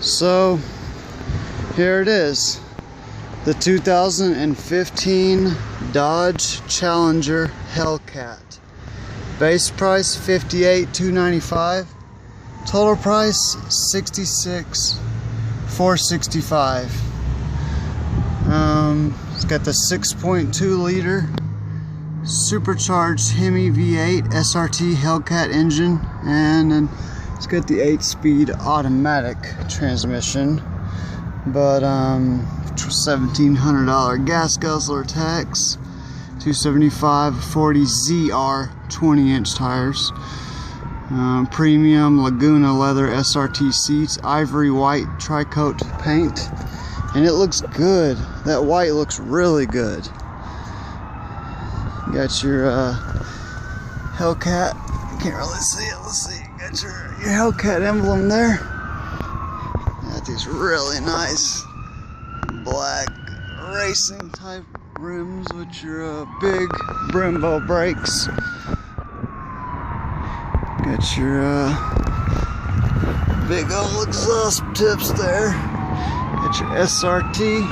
So here it is, the 2015 Dodge Challenger Hellcat. Base price $58,295. Total price $66,465. It's got the 6.2 liter supercharged Hemi V8 SRT Hellcat engine, and then it's got the 8-speed automatic transmission, but $1,700 gas guzzler tax, 275/40 ZR 20-inch tires, premium Laguna leather SRT seats, ivory white tri-coat paint, and it looks good. That white looks really good. You got your Hellcat. Can't really see it. Let's see. You got your Hellcat emblem there. Got these really nice black racing type rims with your big Brembo brakes. Got your big old exhaust tips there. Got your SRT.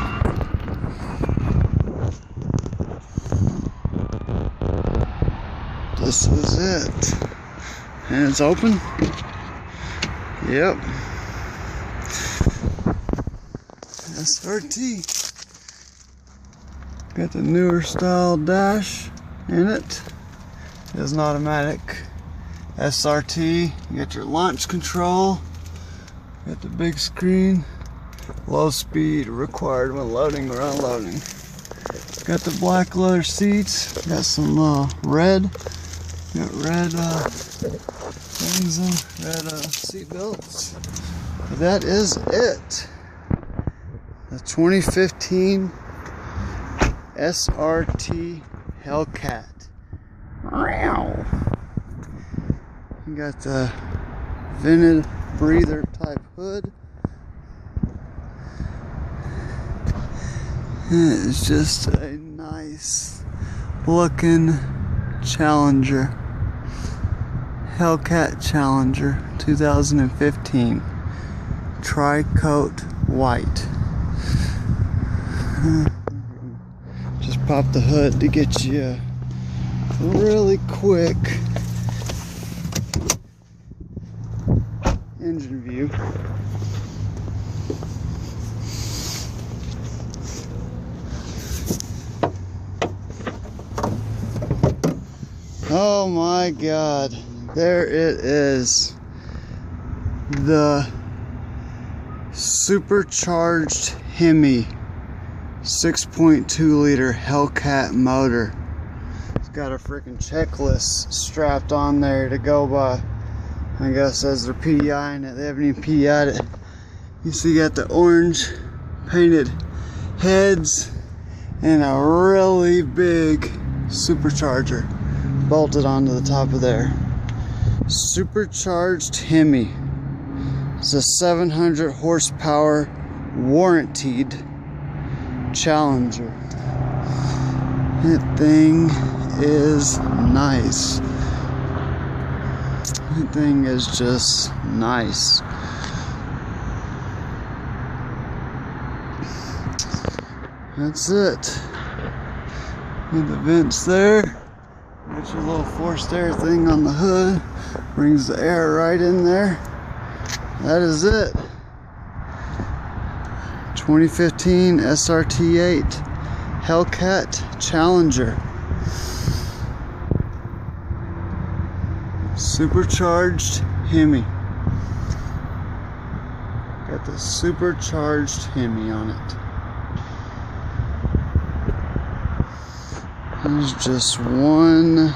This is it. And it's open. Yep. SRT. Got the newer style dash in it. It is an automatic SRT. You got your launch control. Got the big screen. Low speed required when loading or unloading. Got the black leather seats. Got some red. Got red things in, red seat belts. That is it. The 2015 SRT Hellcat. Wow. You got the vented breather type hood. It's just a nice looking Challenger. Hellcat Challenger 2015. Tri-coat white. Just pop the hood to get you a really quick engine view. Oh my God, there it is. The supercharged Hemi 6.2 liter Hellcat motor. It's got a freaking checklist strapped on there to go by. I guess as their PDI in it. They haven't even PDI'd it. You see, you got the orange painted heads and a really big supercharger bolted onto the top of there. Supercharged Hemi. It's a 700 horsepower warranted Challenger. That thing is nice. That thing is just nice. That's it. With the vents there. Got your little forced air thing on the hood. Brings the air right in there. That is it. 2015 SRT8 Hellcat Challenger. Supercharged Hemi. Got the supercharged Hemi on it. There's just one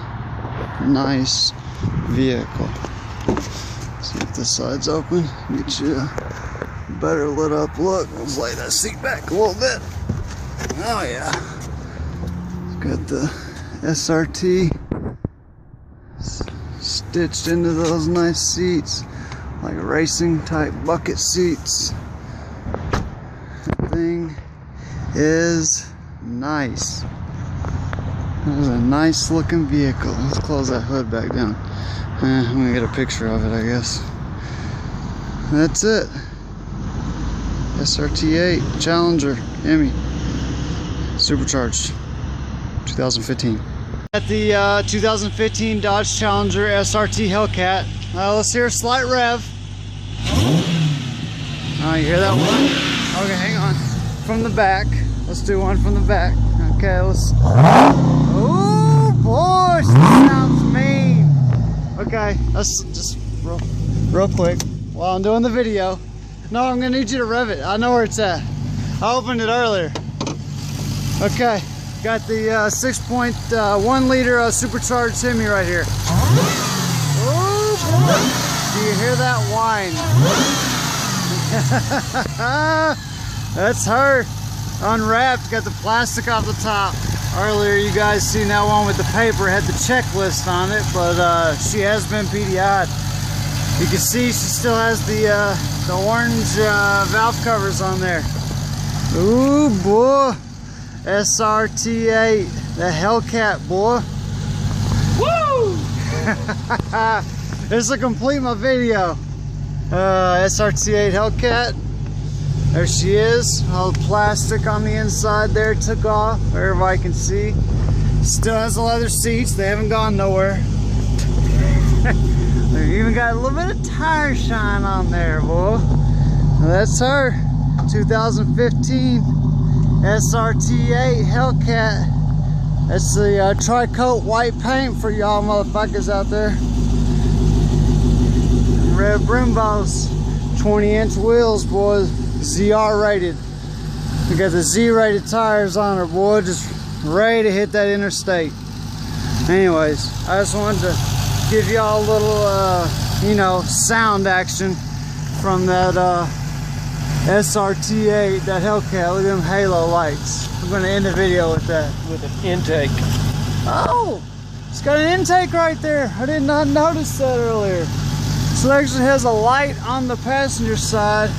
nice vehicle. See if this side's open. Get you a better lit up look. Let's lay that seat back a little bit. Oh yeah. It's got the SRT stitched into those nice seats, like racing type bucket seats. That thing is nice. That is a nice looking vehicle. Let's close that hood back down. I'm gonna get a picture of it, I guess. That's it. SRT Challenger Hemi, supercharged, 2015. At the 2015 Dodge Challenger SRT Hellcat. Let's hear a slight rev. You hear that one? Okay, hang on. From the back. Let's do one from the back. Okay, let's. Oh boy, she sounds mean. Okay, let's just real quick while I'm doing the video. No, I'm gonna need you to rev it. I know where it's at. I opened it earlier. Okay, got the 6.1 liter supercharged Hemi right here. Oh boy, do you hear that whine? That's her. Unwrapped, got the plastic off the top. Earlier you guys seen that one with the paper, had the checklist on it, but she has been PDI'd. You can see she still has the orange valve covers on there. Ooh boy, SRT8, the Hellcat boy. Woo! This will complete my video. SRT8 Hellcat. There she is. All the plastic on the inside there took off. Everybody can see. Still has the leather seats. They haven't gone nowhere. They even got a little bit of tire shine on there, boy. Now that's her. 2015 SRT8 Hellcat. That's the tri-coat white paint for y'all motherfuckers out there. Red Brimbos. 20-inch wheels, boys. ZR rated. We got the Z rated tires on her, boy, just ready to hit that interstate. Anyways, I just wanted to give y'all a little you know, sound action from that SRT8, that Hellcat. Look at them halo lights. I'm gonna end the video with that, with an intake. Oh, it's got an intake right there. I did not notice that earlier. So it actually has a light on the passenger side,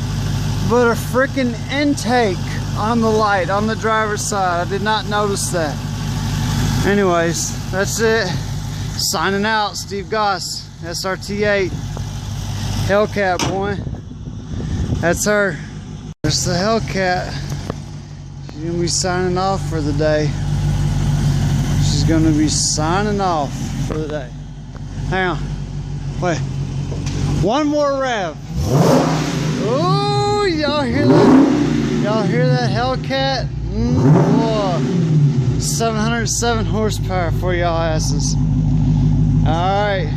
but a freaking intake on the light on the driver's side. I did not notice that. Anyways, that's it. Signing out, Steve Goss, SRT8 Hellcat, boy. That's her. There's the Hellcat. She's gonna be signing off for the day. She's gonna be signing off for the day. Hang on. Wait. One more rev. Ooh, y'all hear that? Y'all hear that Hellcat? Boy. 707 horsepower for y'all asses. Alright.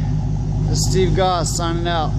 This is Steve Goss signing out.